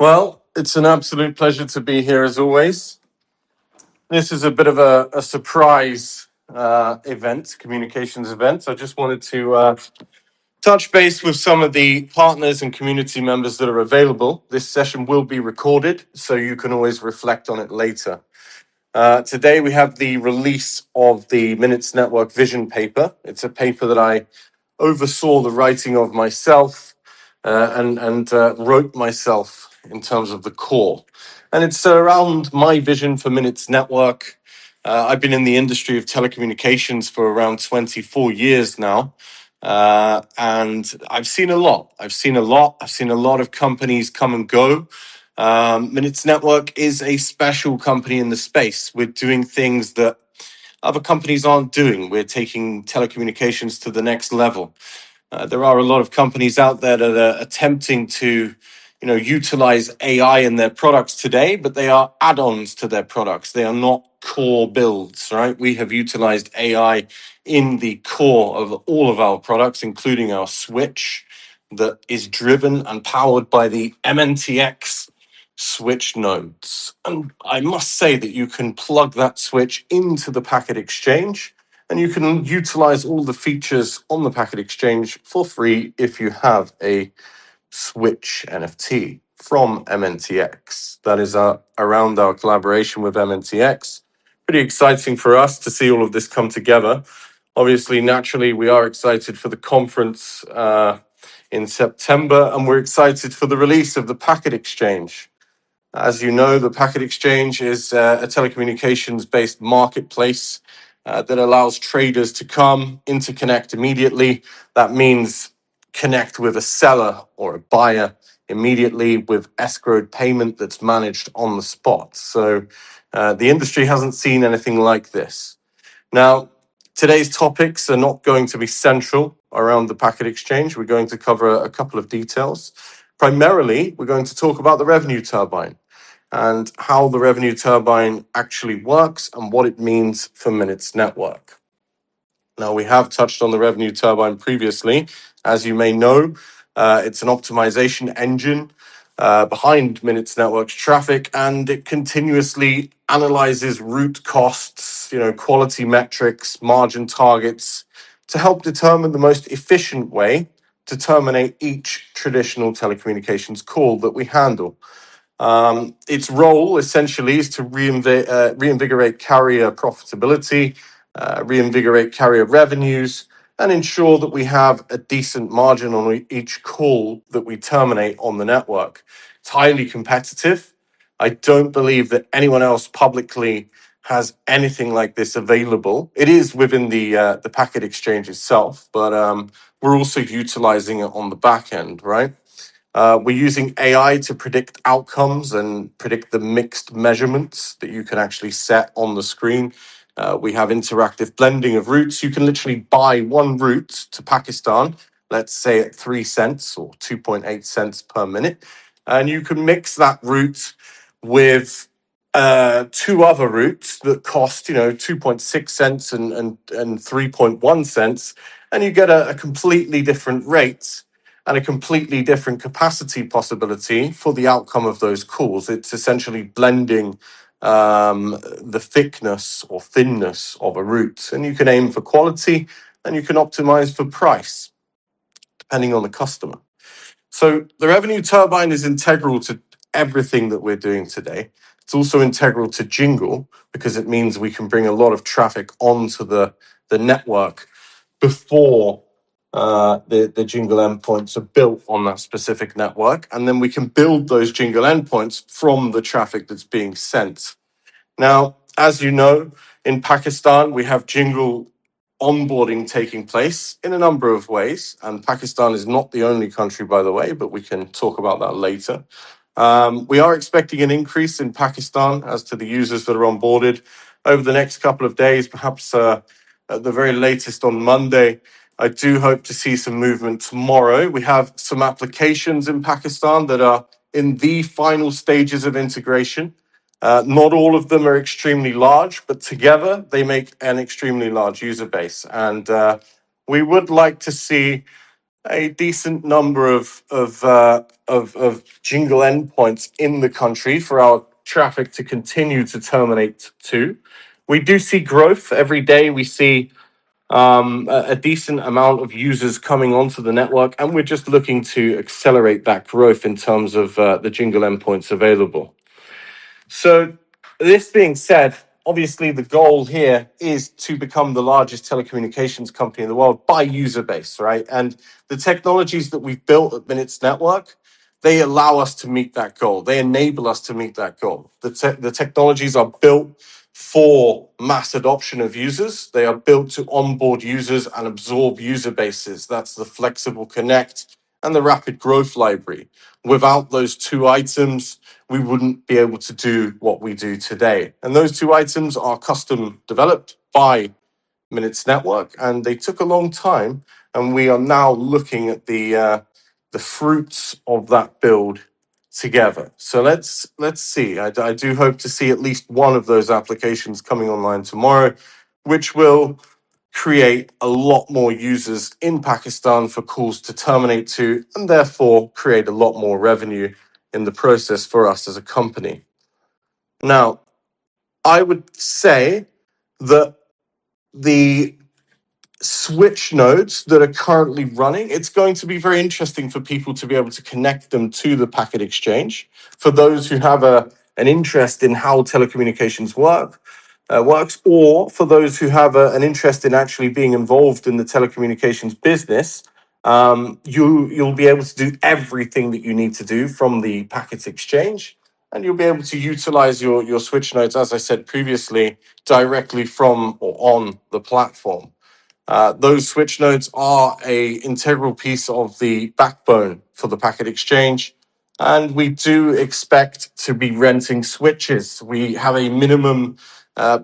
Well, it's an absolute pleasure to be here as always. This is a bit of a surprise event, communications event. I just wanted to touch base with some of the partners and community members that are available. This session will be recorded, so you can always reflect on it later. Today we have the release of the Minutes Network Vision paper. It's a paper that I oversaw the writing of myself and wrote myself in terms of the core. And it's around my vision for Minutes Network. I've been in the industry of telecommunications for around 24 years now. And I've seen a lot. I've seen a lot of companies come and go. Minutes Network is a special company in the space. We're doing things that other companies aren't doing. We're taking telecommunications to the next level. There are a lot of companies out there that are attempting to, utilize AI in their products today, but they are add-ons to their products. They are not core builds, right? We have utilized AI in the core of all of our products, including our switch that is driven and powered by the MNTX switch nodes. And I must say that you can plug that switch into the packet exchange and you can utilize all the features on the packet exchange for free if you have a switch NFT from MNTX. That is around our collaboration with MNTX. Pretty exciting for us to see all of this come together. Obviously, naturally, we are excited for the conference in September, and we're excited for the release of the packet exchange. As you know, the Packet Exchange is a telecommunications-based marketplace that allows traders to come, interconnect immediately. That means connect with a seller or a buyer immediately with escrowed payment that's managed on the spot. So the industry hasn't seen anything like this. Now, today's topics are not going to be central around the Packet Exchange. We're going to cover a couple of details. Primarily, we're going to talk about the revenue turbine and how the revenue turbine actually works and what it means for Minutes Network. Now, we have touched on the revenue turbine previously. As you may know, it's an optimization engine behind Minutes Network's traffic, and it continuously analyzes route costs, quality metrics, margin targets to help determine the most efficient way to terminate each traditional telecommunications call that we handle. Its role essentially is to reinvigorate carrier profitability, reinvigorate carrier revenues, and ensure that we have a decent margin on each call that we terminate on the network. It's highly competitive. I don't believe that anyone else publicly has anything like this available. It is within the packet exchange itself, but we're also utilizing it on the back end, right? We're using AI to predict outcomes and predict the mixed measurements that you can actually set on the screen. We have interactive blending of routes. You can literally buy one route to Pakistan, let's say at 3 cents or 2.8 cents per minute, and you can mix that route with two other routes that cost 2.6 cents and 3.1 cents, and you get a completely different rate and a completely different capacity possibility for the outcome of those calls. It's essentially blending the thickness or thinness of a route, and you can aim for quality and you can optimize for price depending on the customer. So the revenue turbine is integral to everything that we're doing today. It's also integral to Jingle because it means we can bring a lot of traffic onto the network before the Jingle endpoints are built on that specific network. And then we can build those Jingle endpoints from the traffic that's being sent. Now, as you know, in Pakistan, we have Jingle onboarding taking place in a number of ways. And Pakistan is not the only country, by the way, but we can talk about that later. We are expecting an increase in Pakistan as to the users that are onboarded over the next couple of days, perhaps at the very latest on Monday. I do hope to see some movement tomorrow. We have some applications in Pakistan that are in the final stages of integration. Not all of them are extremely large, but together they make an extremely large user base. And we would like to see a decent number of Jingle endpoints in the country for our traffic to continue to terminate to. We do see growth every day. We see a decent amount of users coming onto the network, and we're just looking to accelerate that growth in terms of the Jingle endpoints available. So, this being said, obviously the goal here is to become the largest telecommunications company in the world by user base, right? And the technologies that we've built at Minutes Network, they allow us to meet that goal. They enable us to meet that goal. The technologies are built for mass adoption of users. They are built to onboard users and absorb user bases. That's the Flexible Connect and the Rapid Growth Library. Without those two items, we wouldn't be able to do what we do today. And those two items are custom developed by Minutes Network, and they took a long time. And we are now looking at the fruits of that build together. So let's see. I do hope to see at least one of those applications coming online tomorrow, which will create a lot more users in Pakistan for calls to terminate to, and therefore create a lot more revenue in the process for us as a company. Now, I would say that the switch nodes that are currently running, it's going to be very interesting for people to be able to connect them to the packet exchange. For those who have an interest in how telecommunications works, or for those who have an interest in actually being involved in the telecommunications business, you'll be able to do everything that you need to do from the packet exchange, and you'll be able to utilize your switch nodes, as I said previously, directly from or on the platform. Those switch nodes are a integral piece of the backbone for the packet exchange, and we do expect to be renting switches. We have a minimum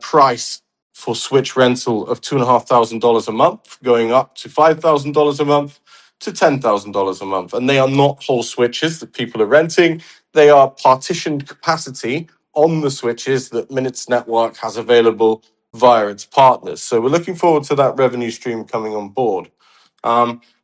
price for switch rental of $2,500 a month, going up to $5,000 a month to $10,000 a month. And they are not whole switches that people are renting. They are partitioned capacity on the switches that Minutes Network has available via its partners. So we're looking forward to that revenue stream coming on board.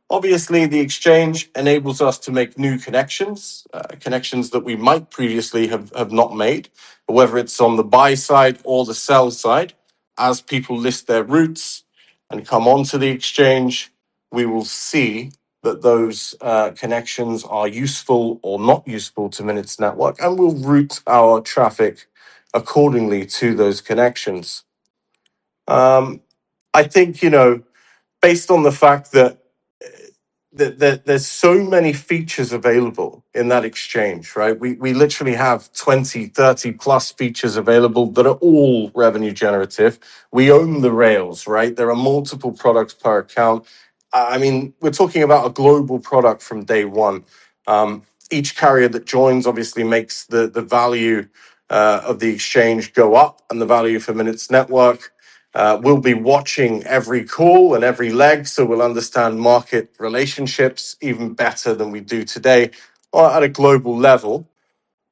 Obviously, the exchange enables us to make new connections, connections that we might previously have not made, whether it's on the buy side or the sell side. As people list their routes and come onto the exchange, we will see that those connections are useful or not useful to Minutes Network, and we'll route our traffic accordingly to those connections. I think, based on the fact that there's so many features available in that exchange, right? We literally have 20, 30 plus features available that are all revenue generative. We own the rails, right? There are multiple products per account. I mean, we're talking about a global product from day one. Each carrier that joins obviously makes the value of the exchange go up, and the value for Minutes Network. We'll be watching every call and every leg, so we'll understand market relationships even better than we do today at a global level.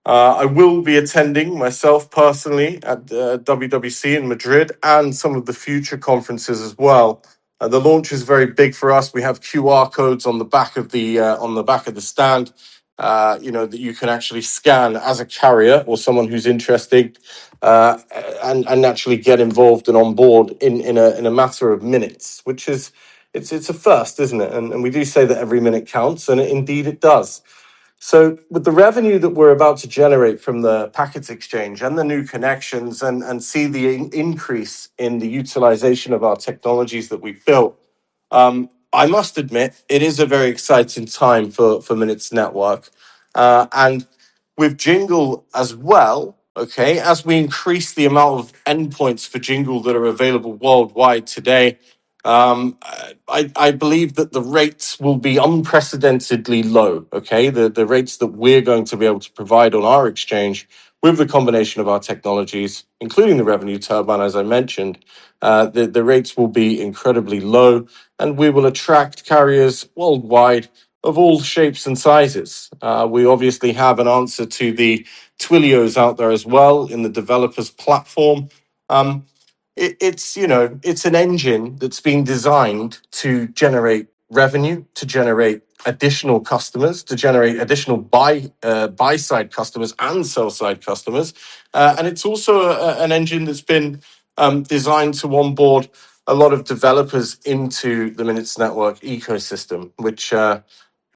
I will be attending myself personally at WWC in Madrid and some of the future conferences as well. The launch is very big for us. We have QR codes on the back of the stand, that you can actually scan as a carrier or someone who's interested, and actually get involved and on board in a matter of minutes, which is it's a first, isn't it? And we do say that every minute counts, and indeed it does. So, with the revenue that we're about to generate from the packets exchange and the new connections, and see the increase in the utilization of our technologies that we've built, I must admit it is a very exciting time for Minutes Network, and with Jingle as well. Okay, as we increase the amount of endpoints for Jingle that are available worldwide today, I believe that the rates will be unprecedentedly low. Okay, the rates that we're going to be able to provide on our exchange with the combination of our technologies, including the revenue turbine, as I mentioned, the rates will be incredibly low, and we will attract carriers worldwide of all shapes and sizes. We obviously have an answer to the Twilios out there as well in the developers platform. It's an engine that's been designed to generate revenue, to generate additional customers, to generate additional buy side customers and sell side customers, and it's also an engine that's been designed to onboard a lot of developers into the Minutes Network ecosystem, which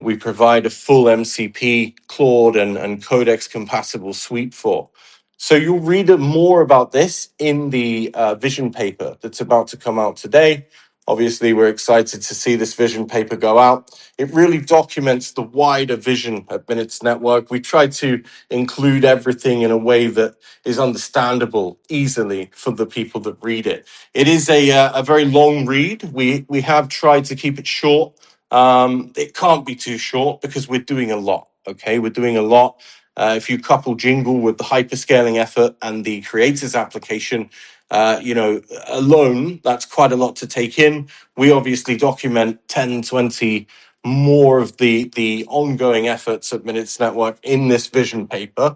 we provide a full MCP, Claude, and Codex compatible suite for. So you'll read more about this in the vision paper that's about to come out today. Obviously, we're excited to see this vision paper go out. It really documents the wider vision at Minutes Network. We try to include everything in a way that is understandable easily for the people that read it. It is a very long read. We have tried to keep it short. It can't be too short because we're doing a lot. Okay, we're doing a lot. If you couple Jingle with the hyperscaling effort and the creators application, alone, that's quite a lot to take in. We obviously document 10, 20 more of the ongoing efforts at Minutes Network in this vision paper.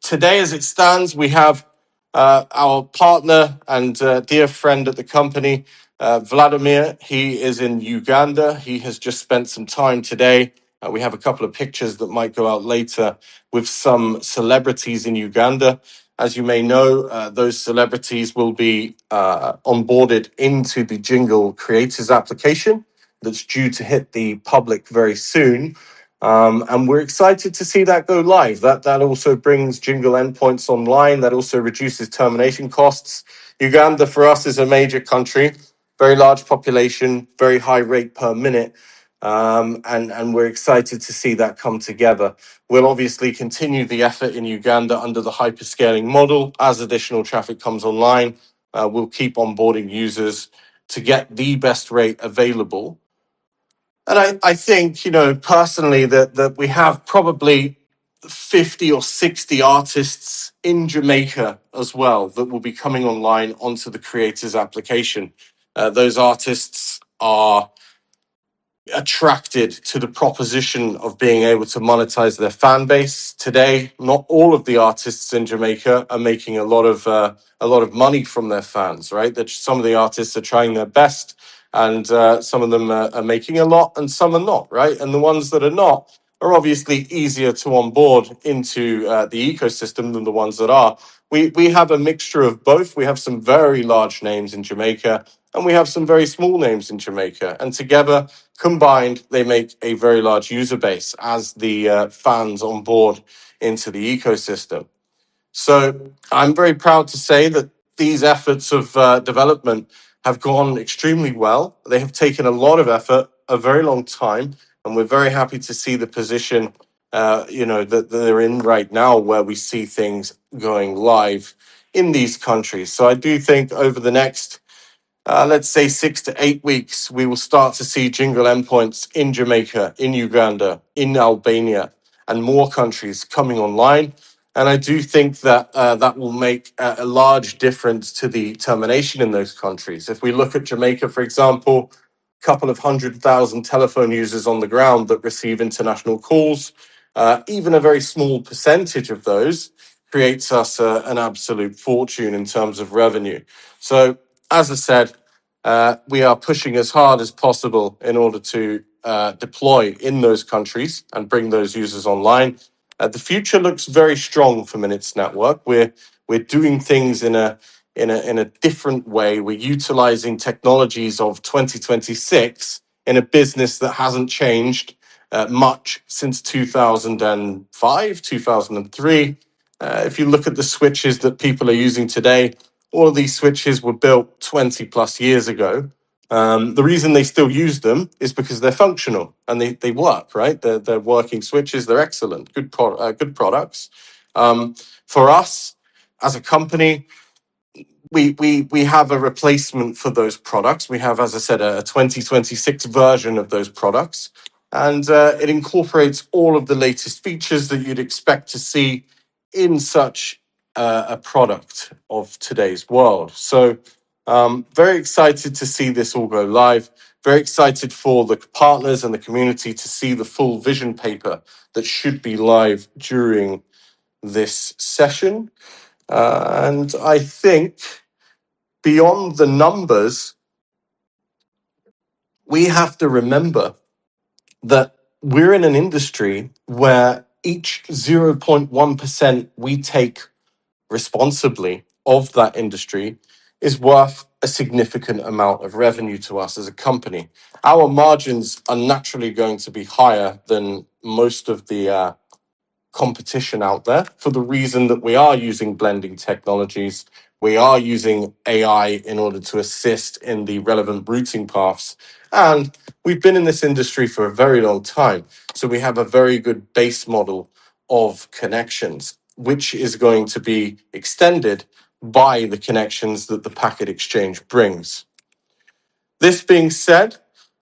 Today, as it stands, we have our partner and dear friend at the company, Vladimir. He is in Uganda. He has just spent some time today. We have a couple of pictures that might go out later with some celebrities in Uganda. As you may know, those celebrities will be onboarded into the Jingle Creators application that's due to hit the public very soon. And we're excited to see that go live. That also brings Jingle endpoints online. That also reduces termination costs. Uganda for us is a major country, very large population, very high rate per minute. And we're excited to see that come together. We'll obviously continue the effort in Uganda under the hyperscaling model. As additional traffic comes online, we'll keep onboarding users to get the best rate available. And I think, personally, that we have probably 50 or 60 artists in Jamaica as well that will be coming online onto the creators application. Those artists are attracted to the proposition of being able to monetize their fan base. Today, not all of the artists in Jamaica are making a lot of money from their fans, right? That some of the artists are trying their best, and some of them are making a lot, and some are not, right? And the ones that are not are obviously easier to onboard into the ecosystem than the ones that are. We have a mixture of both. We have some very large names in Jamaica, and we have some very small names in Jamaica. And together, combined, they make a very large user base as the fans on board into the ecosystem. So I'm very proud to say that these efforts of development have gone extremely well. They have taken a lot of effort, a very long time, and we're very happy to see the position that they're in right now, where we see things going live in these countries. So I do think over the next let's say 6 to 8 weeks, we will start to see Jingle endpoints in Jamaica, in Uganda, in Albania, and more countries coming online. And I do think that that will make a large difference to the termination in those countries. If we look at Jamaica, for example, a couple of 100,000 telephone users on the ground that receive international calls, even a very small percentage of those creates us an absolute fortune in terms of revenue. So as I said, we are pushing as hard as possible in order to deploy in those countries and bring those users online. The future looks very strong for Minutes Network. We're doing things in a different way. We're utilizing technologies of 2026 in a business that hasn't changed much since 2005, 2003. If you look at the switches that people are using today, all of these switches were built 20 plus years ago. The reason they still use them is because they're functional and they work, right? They're working switches. They're excellent, good products. For us as a company, we have a replacement for those products. We have, as I said, a 2026 version of those products, and it incorporates all of the latest features that you'd expect to see in such a product of today's world. So very excited to see this all go live. Very excited for the partners and the community to see the full vision paper that should be live during this session. And I think beyond the numbers, we have to remember that we're in an industry where each 0.1% we take responsibly of that industry is worth a significant amount of revenue to us as a company. Our margins are naturally going to be higher than most of the competition out there for the reason that we are using blending technologies. We are using AI in order to assist in the relevant routing paths. And we've been in this industry for a very long time. So we have a very good base model of connections, which is going to be extended by the connections that the packet exchange brings. This being said,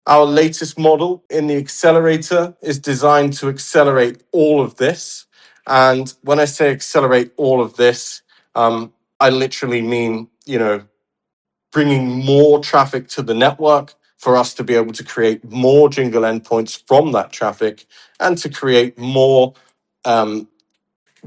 our latest model in the accelerator is designed to accelerate all of this. And when I say accelerate all of this, I literally mean, bringing more traffic to the network for us to be able to create more Jingle endpoints from that traffic and to create more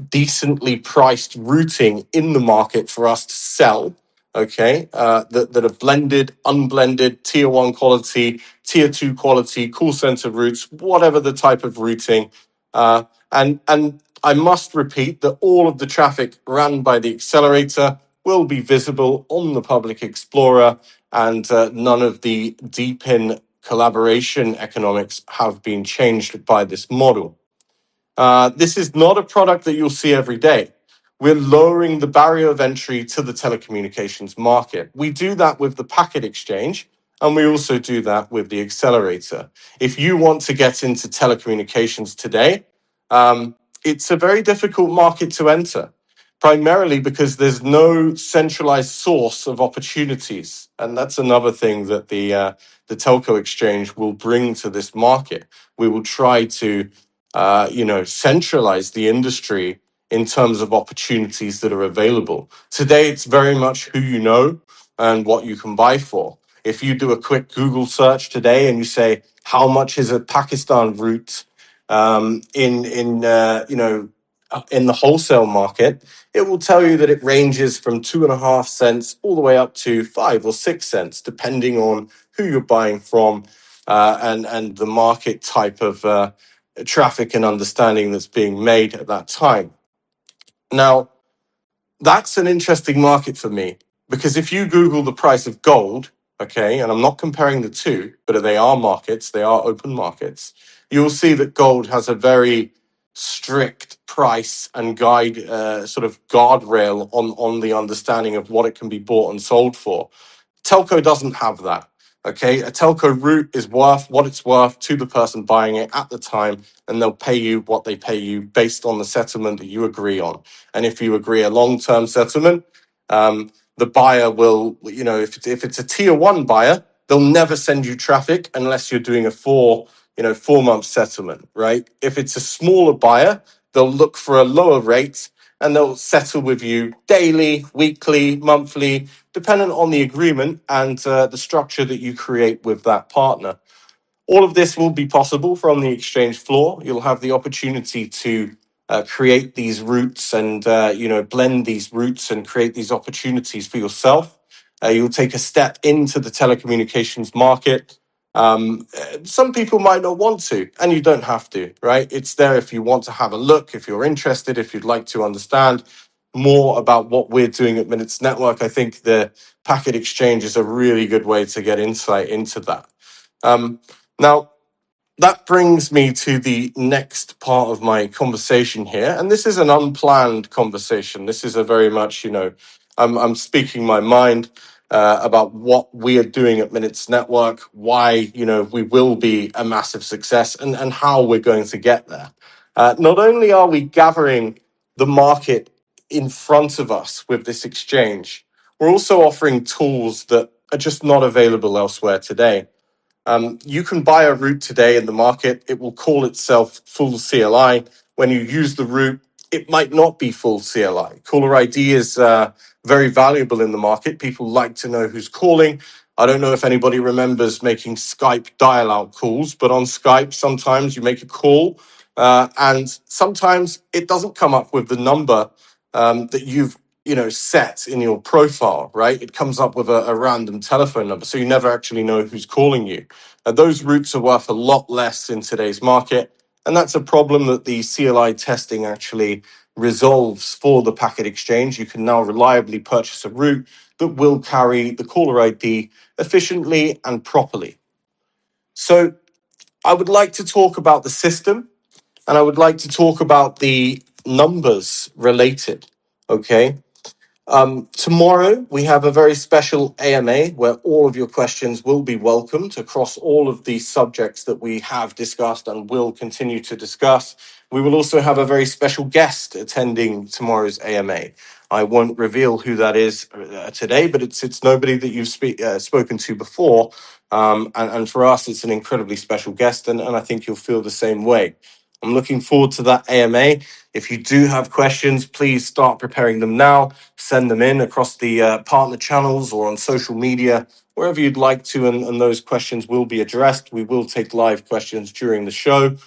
decently priced routing in the market for us to sell, okay, that are blended, unblended, tier one quality, tier two quality, call center routes, whatever the type of routing. And I must repeat that all of the traffic run by the accelerator will be visible on the Public Explorer, and none of the deep in collaboration economics have been changed by this model. This is not a product that you'll see every day. We're lowering the barrier of entry to the telecommunications market. We do that with the packet exchange, and we also do that with the accelerator. If you want to get into telecommunications today, it's a very difficult market to enter, primarily because there's no centralized source of opportunities. And that's another thing that the telco exchange will bring to this market. We will try to centralize the industry in terms of opportunities that are available. Today, it's very much who you know and what you can buy for. If you do a quick Google search today and you say, how much is a Pakistan route in the wholesale market, it will tell you that it ranges from 2.5 cents all the way up to 5 or 6 cents, depending on who you're buying from and the market type of traffic and understanding that's being made at that time. Now, that's an interesting market for me because if you Google the price of gold, okay, and I'm not comparing the two, but they are markets, they are open markets, you'll see that gold has a very strict price and guide sort of guardrail on the understanding of what it can be bought and sold for. Telco doesn't have that. Okay, a telco route is worth what it's worth to the person buying it at the time, and they'll pay you what they pay you based on the settlement that you agree on. And if you agree a long-term settlement, the buyer will, if it's a tier one buyer, they'll never send you traffic unless you're doing a 4-month settlement, right? If it's a smaller buyer, they'll look for a lower rate and they'll settle with you daily, weekly, monthly, dependent on the agreement and the structure that you create with that partner. All of this will be possible from the exchange floor. You'll have the opportunity to create these routes and blend these routes and create these opportunities for yourself. You'll take a step into the telecommunications market. Some people might not want to, and you don't have to, right? It's there if you want to have a look, if you're interested, if you'd like to understand more about what we're doing at Minutes Network. I think the packet exchange is a really good way to get insight into that. Now, that brings me to the next part of my conversation here. And this is an unplanned conversation. This is a very much, I'm speaking my mind about what we are doing at Minutes Network, why, we will be a massive success and how we're going to get there. Not only are we gathering the market in front of us with this exchange, we're also offering tools that are just not available elsewhere today. You can buy a route today in the market. It will call itself full CLI. When you use the route, it might not be full CLI. Caller ID is very valuable in the market. People like to know who's calling. I don't know if anybody remembers making Skype dial-out calls, but on Skype, sometimes you make a call and sometimes it doesn't come up with the number that you've set in your profile, right? It comes up with a random telephone number, so you never actually know who's calling you. Those routes are worth a lot less in today's market, and that's a problem that the CLI testing actually resolves for the packet exchange. You can now reliably purchase a route that will carry the caller ID efficiently and properly. So I would like to talk about the system, and I would like to talk about the numbers related. Okay. Tomorrow, we have a very special AMA where all of your questions will be welcomed across all of the subjects that we have discussed and will continue to discuss. We will also have a very special guest attending tomorrow's AMA. I won't reveal who that is today, but it's nobody that you've spoken to before. And for us, it's an incredibly special guest, and I think you'll feel the same way. I'm looking forward to that AMA. If you do have questions, please start preparing them now. Send them in across the partner channels or on social media, wherever you'd like to, and those questions will be addressed. We will take live questions during the show.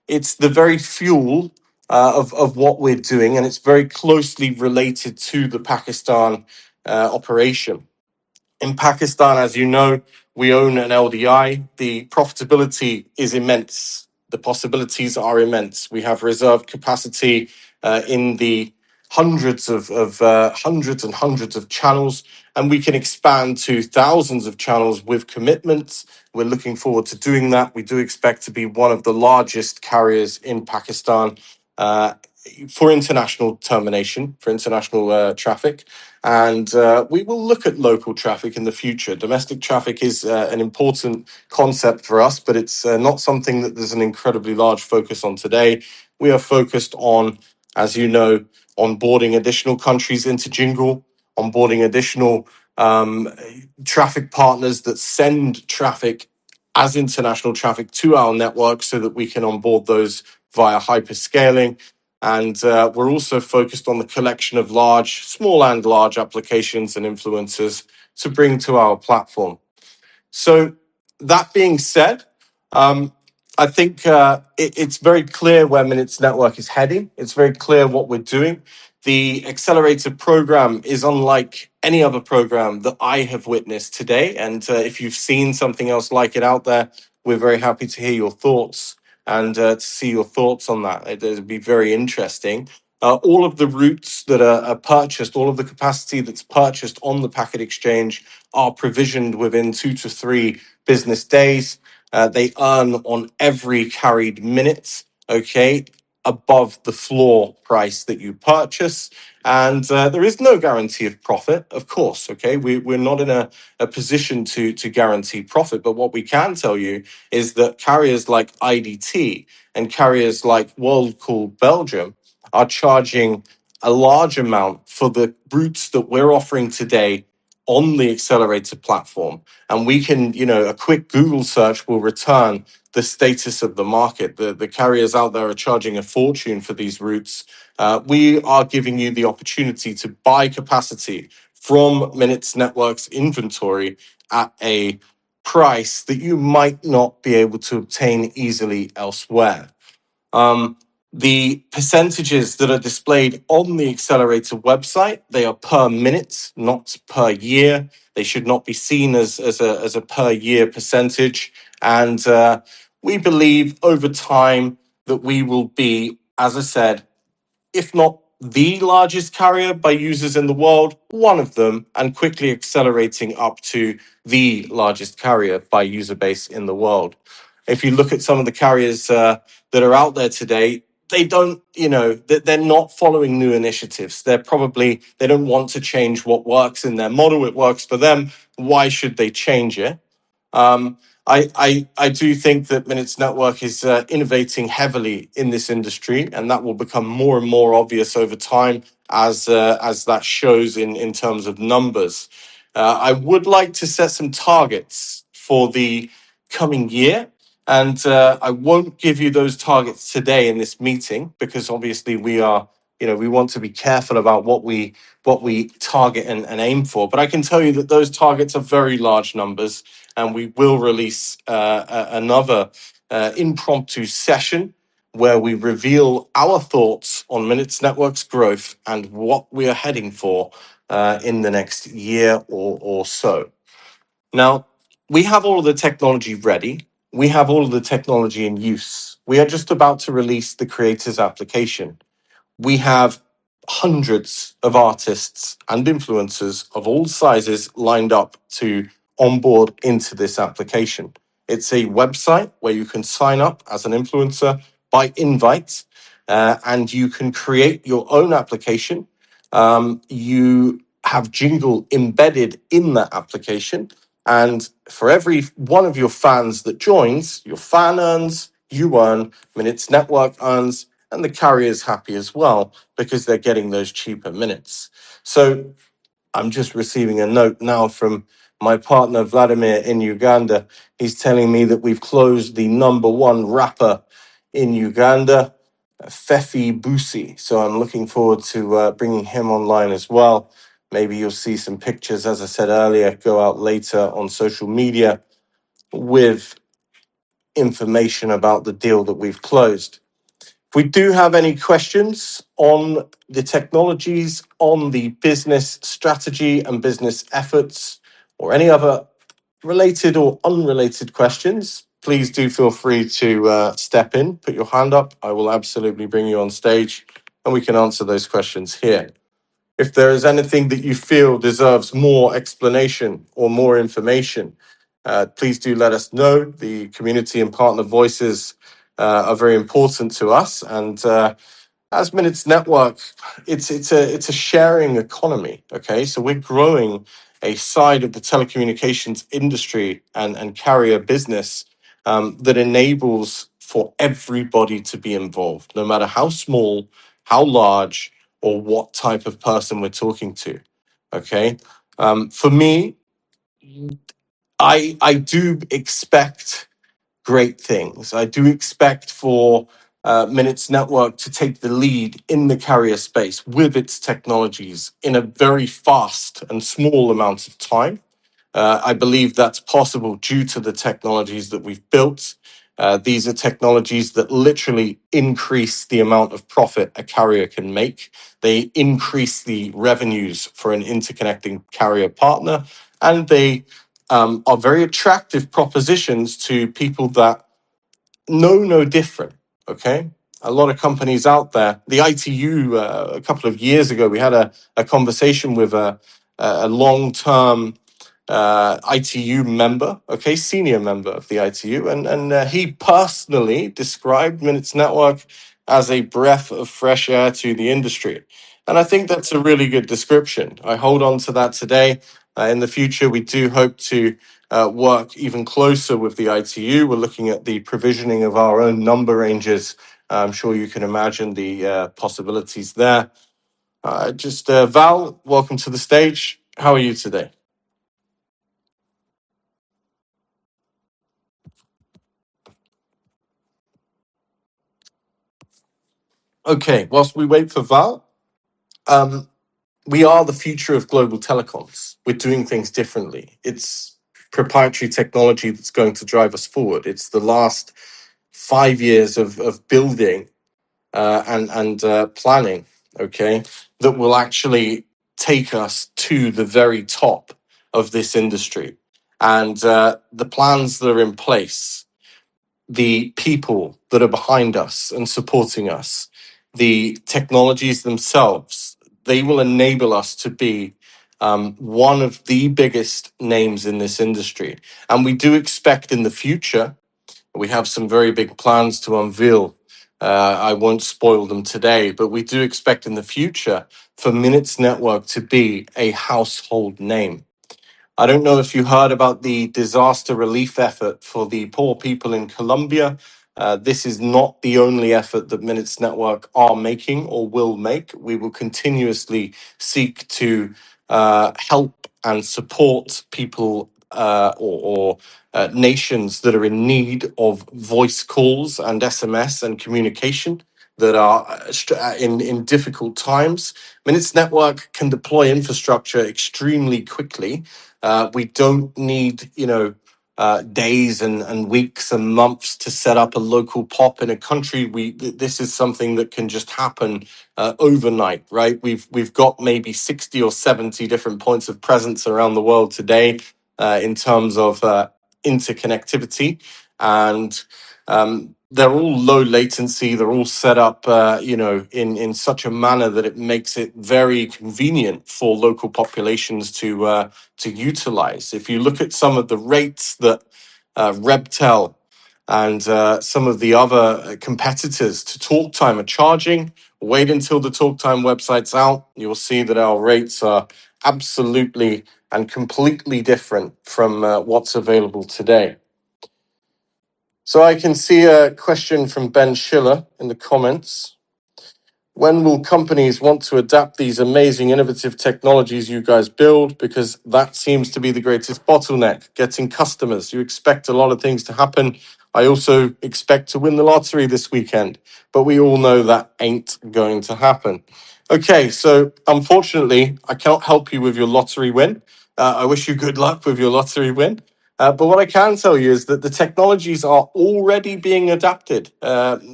It's the very fuel of what we're doing, and it's very closely related to the Pakistan operation. In Pakistan, as you know, we own an LDI. The profitability is immense. The possibilities are immense. We have reserved capacity in the hundreds and hundreds of channels, and we can expand to thousands of channels with commitments. We're looking forward to doing that. We do expect to be one of the largest carriers in Pakistan for international termination, for international traffic. And we will look at local traffic in the future. Domestic traffic is an important concept for us, but it's not something that there's an incredibly large focus on today. We are focused on, as you know, onboarding additional countries into Jingle, onboarding additional traffic partners that send traffic as international traffic to our network so that we can onboard those via hyperscaling. And we're also focused on the collection of small and large applications and influencers to bring to our platform. So that being said, I think it's very clear where Minutes Network is heading. It's very clear what we're doing. The accelerator program is unlike any other program that I have witnessed today. And if you've seen something else like it out there, we're very happy to hear your thoughts and to see your thoughts on that. It'd be very interesting. All of the routes that are purchased, all of the capacity that's purchased on the packet exchange are provisioned within 2 to 3 business days. They earn on every carried minute, okay, above the floor price that you purchase. And there is no guarantee of profit, of course, okay? We're not in a position to guarantee profit, but what we can tell you is that carriers like IDT and carriers like WorldCall Belgium are charging a large amount for the routes that we're offering today on the accelerator platform. And we can, a quick Google search will return the status of the market. The carriers out there are charging a fortune for these routes. We are giving you the opportunity to buy capacity from Minutes Network's inventory at a price that you might not be able to obtain easily elsewhere. The percentages that are displayed on the accelerator website, they are per minute, not per year. They should not be seen as a per year percentage. And we believe over time that we will be, as I said, if not the largest carrier by users in the world, one of them, and quickly accelerating up to the largest carrier by user base in the world. If you look at some of the carriers that are out there today, they don't, they're not following new initiatives. They don't want to change what works in their model. It works for them. Why should they change it? I do think that Minutes Network is innovating heavily in this industry, and that will become more and more obvious over time as that shows in terms of numbers. I would like to set some targets for the coming year, and I won't give you those targets today in this meeting because obviously we want to be careful about what we target and aim for. But I can tell you that those targets are very large numbers, and we will release another impromptu session where we reveal our thoughts on Minutes Network's growth and what we are heading for in the next year or so. Now, we have all of the technology ready. We have all of the technology in use. We are just about to release the creators application. We have hundreds of artists and influencers of all sizes lined up to onboard into this application. It's a website where you can sign up as an influencer by invite, and you can create your own application. You have Jingle embedded in that application. And for every one of your fans that joins, your fan earns, you earn, Minutes Network earns, and the carrier's happy as well because they're getting those cheaper minutes. So I'm just receiving a note now from my partner Vladimir in Uganda. He's telling me that we've closed the number one rapper in Uganda, Fefi Busi. So I'm looking forward to bringing him online as well. Maybe you'll see some pictures, as I said earlier, go out later on social media with information about the deal that we've closed. If we do have any questions on the technologies, on the business strategy and business efforts, or any other related or unrelated questions, please do feel free to step in, put your hand up. I will absolutely bring you on stage and we can answer those questions here. If there is anything that you feel deserves more explanation or more information, please do let us know. The community and partner voices are very important to us, and as Minutes Network, it's a sharing economy. Okay, so we're growing a side of the telecommunications industry and carrier business that enables for everybody to be involved, no matter how small, how large, or what type of person we're talking to. Okay, for me, I do expect great things. I do expect for Minutes Network to take the lead in the carrier space with its technologies in a very fast and small amount of time. I believe that's possible due to the technologies that we've built. These are technologies that literally increase the amount of profit a carrier can make. They increase the revenues for an interconnecting carrier partner, and they are very attractive propositions to people that know no different. Okay. A lot of companies out there, the ITU, a couple of years ago, we had a conversation with a long term ITU member, okay, senior member of the ITU, and he personally described Minutes Network as a breath of fresh air to the industry. And I think that's a really good description. I hold on to that today. In the future, we do hope to work even closer with the ITU. We're looking at the provisioning of our own number ranges. I'm sure you can imagine the possibilities there. Val, welcome to the stage. How are you today? Okay, whilst we wait for Val, um, we are the future of global telecoms. We're doing things differently. It's proprietary technology that's going to drive us forward. It's the last 5 years of building and planning, okay, that will actually take us to the very top of this industry. And the plans that are in place, the people that are behind us and supporting us, the technologies themselves, they will enable us to be one of the biggest names in this industry. And we do expect in the future, we have some very big plans to unveil. I won't spoil them today, but we do expect in the future for Minutes Network to be a household name. I don't know if you heard about the disaster relief effort for the poor people in Colombia. This is not the only effort that Minutes Network are making or will make. We will continuously seek to help and support people or nations that are in need of voice calls and SMS and communication that are in difficult times. Minutes Network can deploy infrastructure extremely quickly. We don't need, days and weeks and months to set up a local pop in a country. This is something that can just happen overnight, right? We've got maybe 60 or 70 different points of presence around the world today in terms of interconnectivity, and they're all low latency. They're all set up, in such a manner that it makes it very convenient for local populations to utilize. If you look at some of the rates that Rebtel and some of the other competitors to TalkTime are charging, wait until the TalkTime website's out. You'll see that our rates are absolutely and completely different from what's available today. So I can see a question from Ben Schiller in the comments. When will companies want to adapt these amazing innovative technologies you guys build? Because that seems to be the greatest bottleneck, getting customers. You expect a lot of things to happen. I also expect to win the lottery this weekend, but we all know that ain't going to happen. Okay, so unfortunately, I can't help you with your lottery win. I wish you good luck with your lottery win. But what I can tell you is that the technologies are already being adopted, and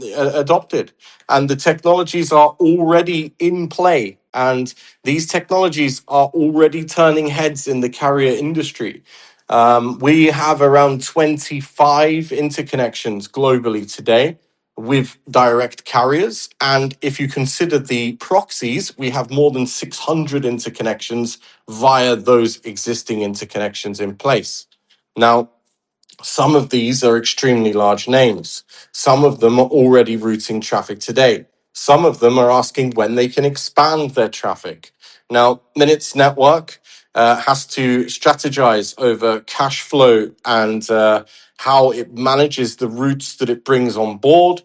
the technologies are already in play. And these technologies are already turning heads in the carrier industry. We have around 25 interconnections globally today with direct carriers. And if you consider the proxies, we have more than 600 interconnections via those existing interconnections in place. Now, some of these are extremely large names. Some of them are already routing traffic today. Some of them are asking when they can expand their traffic. Now, Minutes Network has to strategize over cash flow and how it manages the routes that it brings on board.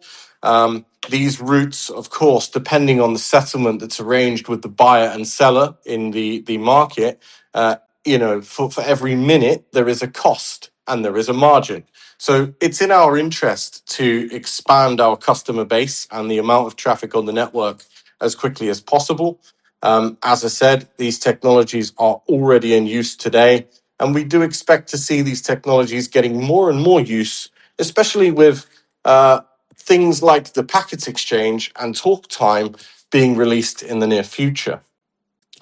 These routes, of course, depending on the settlement that's arranged with the buyer and seller in the market, for every minute, there is a cost and there is a margin. So it's in our interest to expand our customer base and the amount of traffic on the network as quickly as possible. As I said, these technologies are already in use today, and we do expect to see these technologies getting more and more use, especially with things like the packet exchange and talk time being released in the near future.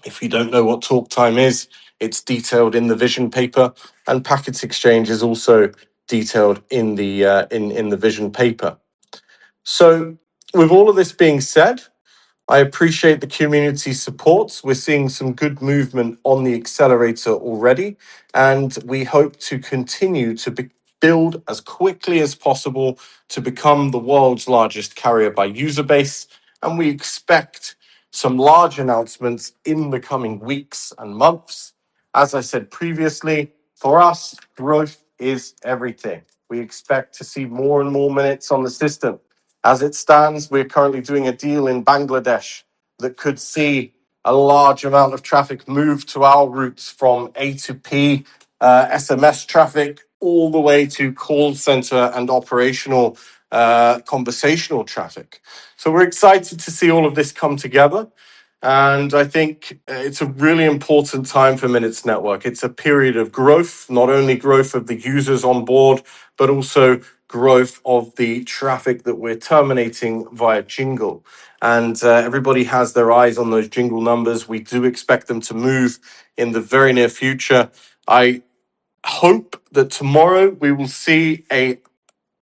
If you don't know what talk time is, it's detailed in the vision paper, and packet exchange is also detailed in the vision paper. So, with all of this being said, I appreciate the community support. We're seeing some good movement on the accelerator already, and we hope to continue to build as quickly as possible to become the world's largest carrier by user base. And we expect some large announcements in the coming weeks and months. As I said previously, for us, growth is everything. We expect to see more and more minutes on the system. As it stands, we're currently doing a deal in Bangladesh that could see a large amount of traffic move to our routes from A to P, SMS traffic, all the way to call center and operational conversational traffic. So we're excited to see all of this come together. And I think it's a really important time for Minutes Network. It's a period of growth, not only growth of the users on board, but also growth of the traffic that we're terminating via Jingle. And everybody has their eyes on those Jingle numbers. We do expect them to move in the very near future. I hope that tomorrow we will see a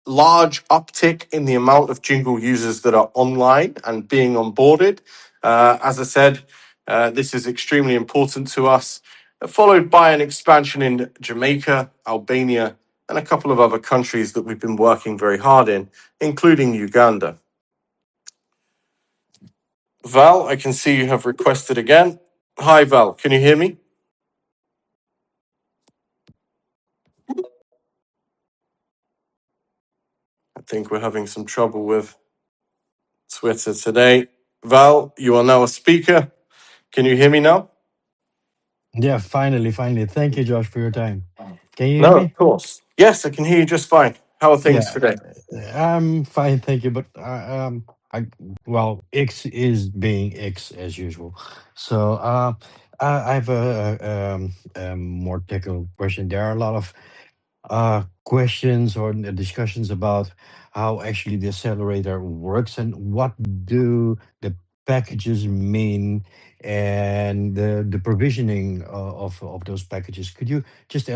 large uptick in the amount of Jingle users that are online and being onboarded. As I said, this is extremely important to us, followed by an expansion in Jamaica, Albania, and a couple of other countries that we've been working very hard in, including Uganda. Val, I can see you have requested again. Hi, Val, can you hear me? I think we're having some trouble with Twitter today. Val, you are now a speaker. Can you hear me now? Yeah, finally, finally. Thank you, Josh, for your time. Can you hear No, of me? course. Yes, I can hear you just fine. How are things Yeah, today? I'm fine, thank you. But well, X is being X as usual. So I have a more technical question. There are a lot of questions or discussions about how actually the accelerator works and what do the packages mean and the provisioning of those packages. Could you just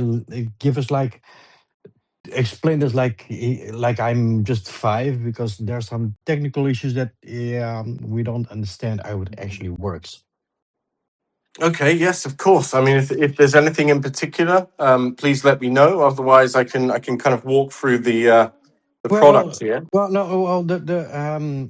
give us like explain this like I'm just five because there are some technical issues that we don't understand how it actually works. Okay, yes, of course. I mean, if there's anything in particular, please let me know. Otherwise, I can kind of walk through the product Well, here. no, well,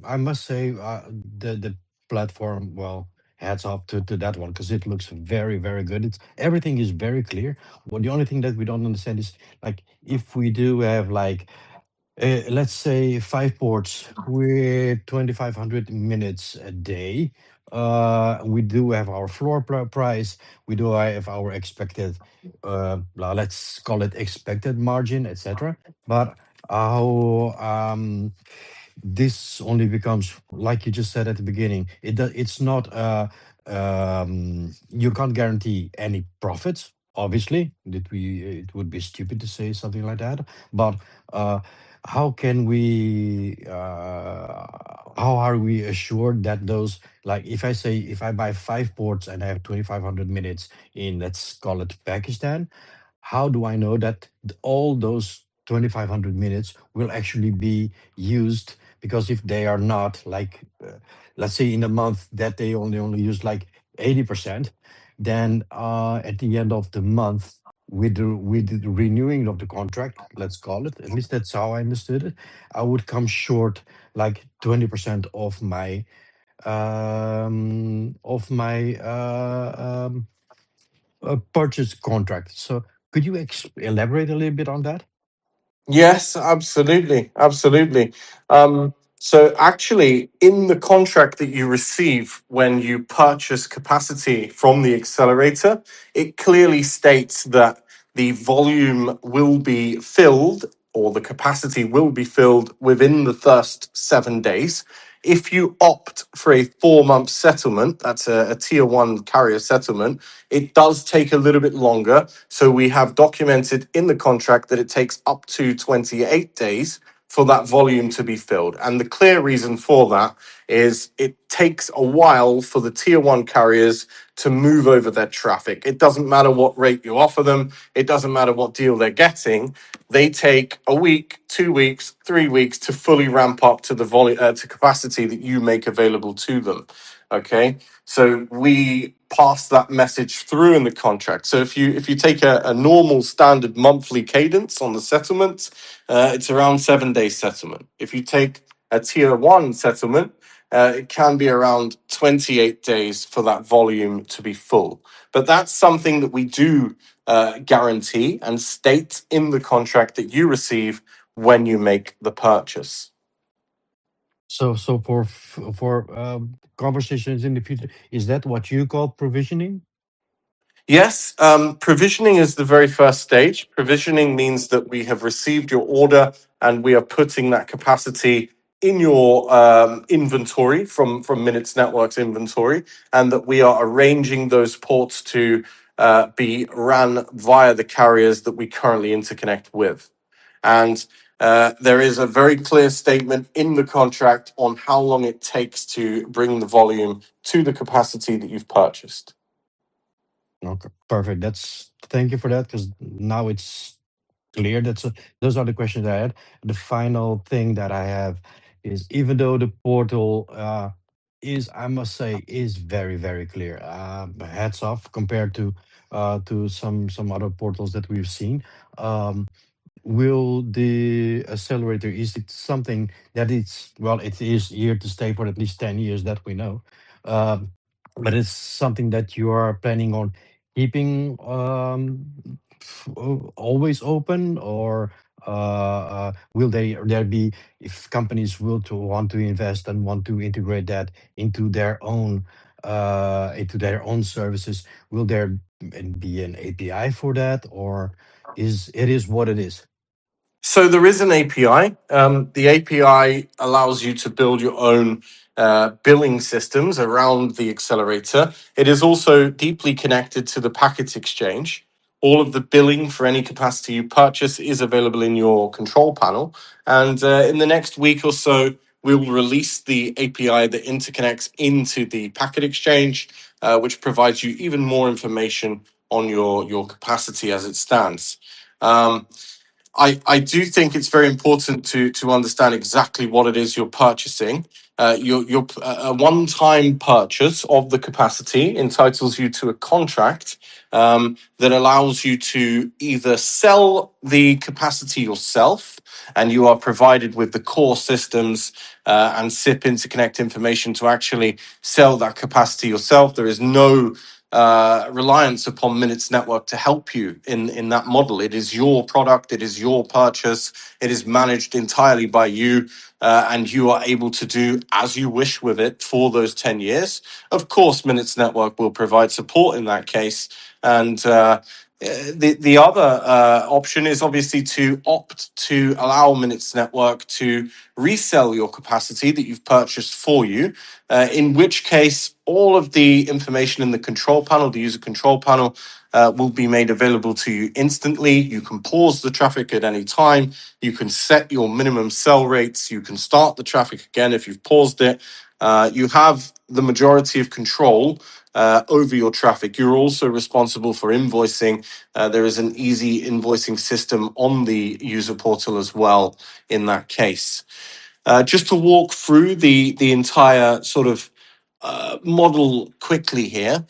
I must say, the platform. Well, hats off to that one because it looks very, very good. It's everything is very clear. Well, the only thing that we don't understand is like if we do have like let's say five ports with 2500 minutes a day. We do have our floor price. We do have our expected, let's call it expected margin, etc. But how this only becomes like you just said at the beginning. It's not. You can't guarantee any profits. Obviously, it would be stupid to say something like that. But uh, how can we? How are we assured that those like if I say if I buy five ports and I have 2500 minutes in, let's call it Pakistan, how do I know that all those 2500 minutes will actually be used? Because if they are not, like let's say in a month that they only use like 80%, then at the end of the month with the renewing of the contract, let's call it, at least that's how I understood it, I would come short like 20% of my purchase contract. So could you elaborate a little bit on that? Yes, absolutely, absolutely. So actually, in the contract that you receive when you purchase capacity from the accelerator, it clearly states that the volume will be filled or the capacity will be filled within the first 7 days. If you opt for a 4 month settlement, that's a tier one carrier settlement, it does take a little bit longer. So we have documented in the contract that it takes up to 28 days for that volume to be filled. And the clear reason for that is it takes a while for the tier one carriers to move over their traffic. It doesn't matter what rate you offer them, it doesn't matter what deal they're getting. They take a week, 2 weeks, 3 weeks to fully ramp up to the volume to capacity that you make available to them. Okay, so we pass that message through in the contract. So if you take a normal standard monthly cadence on the settlement, it's around 7 day settlement. If you take a tier one settlement, it can be around 28 days for that volume to be full. But that's something that we do guarantee and state in the contract that you receive when you make the purchase. So for conversations in the future, is that what you call provisioning? Yes, provisioning is the very first stage. Provisioning means that we have received your order and we are putting that capacity in your inventory from Minutes Network's inventory, and that we are arranging those ports to be ran via the carriers that we currently interconnect with. And there is a very clear statement in the contract on how long it takes to bring the volume to the capacity that you've purchased. Okay, perfect. That's thank you for that because now it's clear. Those are the questions I had. The final thing that I have is even though the portal is, I must say, is very very clear. Hats off compared to some other portals that we've seen. Um, will the accelerator, is it something that it's, well, it is here to stay for at least 10 years that we know, um, but it's something that you are planning on keeping always open, or will there be, if companies will to want to invest and want to integrate that into their own services, will there be an API for that, or is it is what it is? So there is an API. The API allows you to build your own billing systems around the accelerator. It is also deeply connected to the packet exchange. All of the billing for any capacity you purchase is available in your control panel. And in the next week or so, we will release the API that interconnects into the packet exchange, which provides you even more information on your capacity as it stands. Um, I do think it's very important to understand exactly what it is you're purchasing. A one-time purchase of the capacity entitles you to a contract that allows you to either sell the capacity yourself, and you are provided with the core systems and SIP interconnect information to actually sell that capacity yourself. There is no reliance upon Minutes Network to help you in that model. It is your product, it is your purchase, it is managed entirely by you, and you are able to do as you wish with it for those 10 years. Of course, Minutes Network will provide support in that case. And the other option is obviously to opt to allow Minutes Network to resell your capacity that you've purchased for you, in which case all of the information in the control panel, the user control panel, will be made available to you instantly. You can pause the traffic at any time. You can set your minimum sell rates. You can start the traffic again if you've paused it. You have the majority of control over your traffic. You're also responsible for invoicing. There is an easy invoicing system on the user portal as well in that case. Just to walk through the entire sort of model quickly here.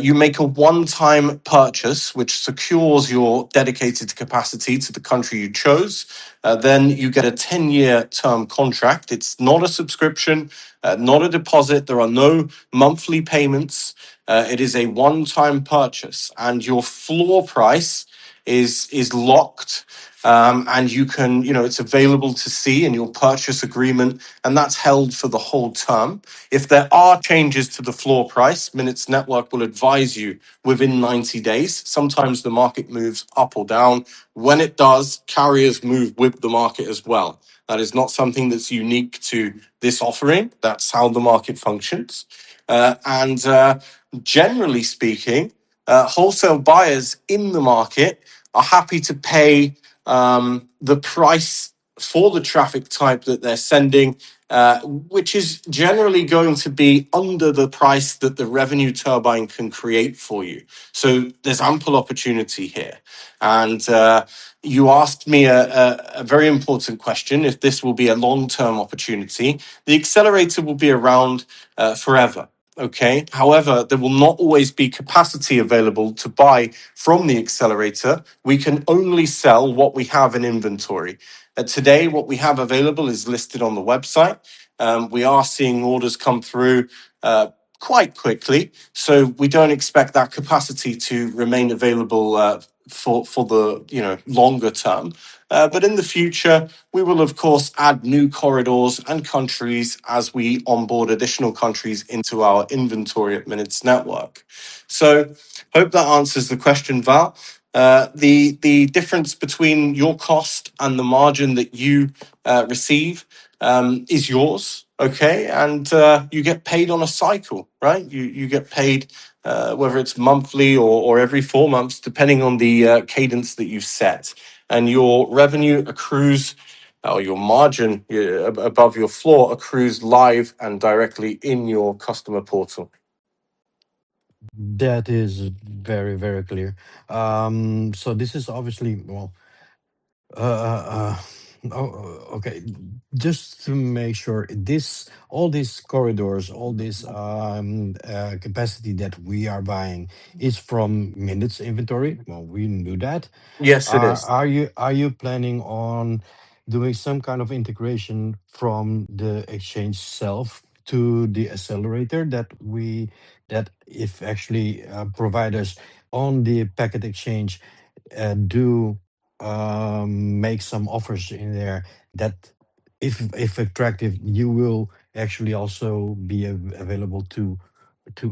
You make a one-time purchase, which secures your dedicated capacity to the country you chose. Then you get a 10-year term contract. It's not a subscription, not a deposit. There are no monthly payments. It is a one-time purchase, and your floor price is locked, and you can, it's available to see in your purchase agreement, and that's held for the whole term. If there are changes to the floor price, Minutes Network will advise you within 90 days. Sometimes the market moves up or down. When it does, carriers move with the market as well. That is not something that's unique to this offering. That's how the market functions. And generally speaking, wholesale buyers in the market are happy to pay the price for the traffic type that they're sending, which is generally going to be under the price that the revenue turbine can create for you. So there's ample opportunity here. And you asked me a very important question, if this will be a long-term opportunity. The accelerator will be around forever. Okay. However, there will not always be capacity available to buy from the accelerator. We can only sell what we have in inventory. Today, what we have available is listed on the website. We are seeing orders come through quite quickly, so we don't expect that capacity to remain available for the longer term. But in the future, we will of course add new corridors and countries as we onboard additional countries into our inventory at Minutes Network. So, hope that answers the question, Val. The difference between your cost and the margin that you receive is yours, okay? And you get paid on a cycle, right? You get paid whether it's monthly or every 4 months, depending on the cadence that you've set. And your revenue accrues, or your margin above your floor accrues live and directly in your customer portal. That is very, very clear. So this is obviously, well, okay. Just to make sure, all these corridors, all this capacity that we are buying is from Minutes inventory. Well, we knew that. Yes, it is. Are you planning on doing some kind of integration from the exchange itself to the accelerator that if actually providers on the packet exchange do make some offers in there that if attractive, you will actually also be available to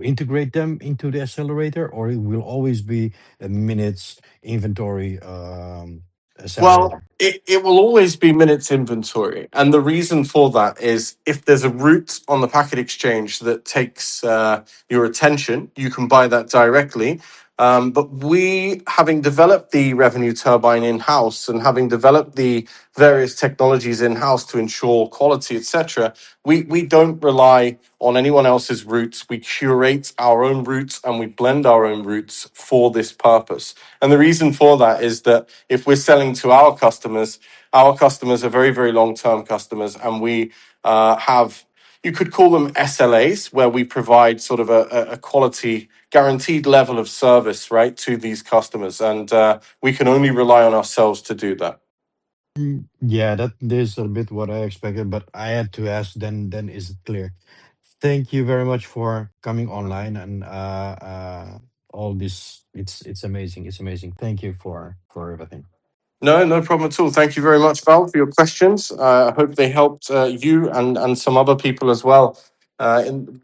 integrate them into the accelerator, or it will always be a Minutes inventory Well, accelerator? it will always be Minutes inventory. And the reason for that is if there's a route on the packet exchange that takes your attention, you can buy that directly. But we, having developed the revenue turbine in-house and having developed the various technologies in-house to ensure quality, etc., we don't rely on anyone else's routes. We curate our own routes and we blend our own routes for this purpose. And the reason for that is that if we're selling to our customers are very, very long-term customers, and we have, you could call them SLAs, where we provide sort of a quality guaranteed level of service, right, to these customers. And we can only rely on ourselves to do that. Yeah, that is a bit what I expected, but I had to ask. Then is it clear? Thank you very much for coming online and all this. It's amazing. It's amazing. Thank you for everything. No, no problem at all. Thank you very much, Val, for your questions. I hope they helped you and some other people as well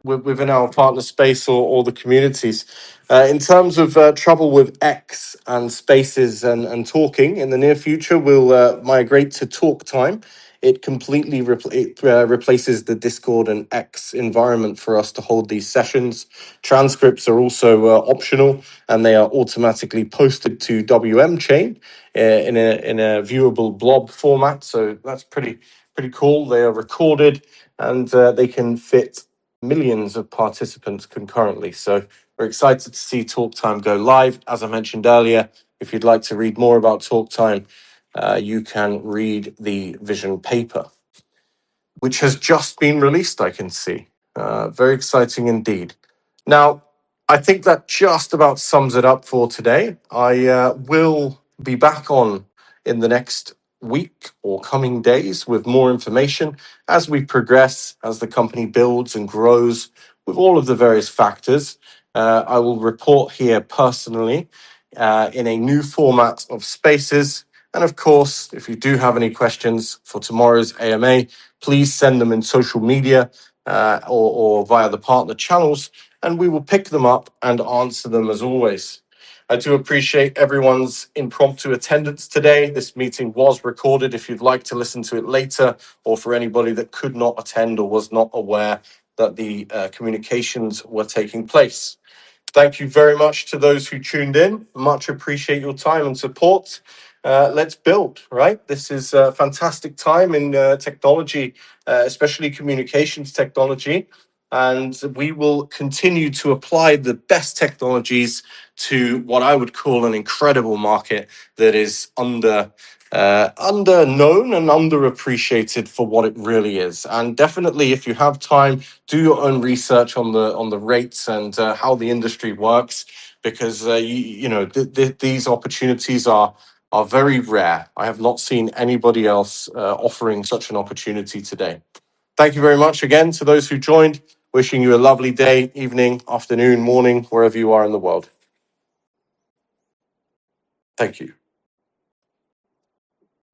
within our partner space or the communities. In terms of trouble with X and spaces and talking, in the near future, we'll migrate to Talk Time. It completely replaces the Discord and X environment for us to hold these sessions. Transcripts are also optional, and they are automatically posted to WM Chain in a viewable blob format. So that's pretty cool. They are recorded, and they can fit millions of participants concurrently. So we're excited to see Talk Time go live. As I mentioned earlier, if you'd like to read more about Talk Time, you can read the vision paper, which has just been released, I can see. Very exciting indeed. Now, I think that just about sums it up for today. I will be back on in the next week or coming days with more information as we progress, as the company builds and grows with all of the various factors. I will report here personally in a new format of spaces. And of course, if you do have any questions for tomorrow's AMA, please send them in social media or via the partner channels, and we will pick them up and answer them as always. I do appreciate everyone's impromptu attendance today. This meeting was recorded if you'd like to listen to it later, or for anybody that could not attend or was not aware that the communications were taking place. Thank you very much to those who tuned in. Much appreciate your time and support. Let's build, right? This is a fantastic time in technology, especially communications technology. And we will continue to apply the best technologies to what I would call an incredible market that is under known and underappreciated for what it really is. And definitely, if you have time, do your own research on the rates and how the industry works, because these opportunities are very rare. I have not seen anybody else offering such an opportunity today. Thank you very much again to those who joined. Wishing you a lovely day, evening, afternoon, morning, wherever you are in the world. Thank you.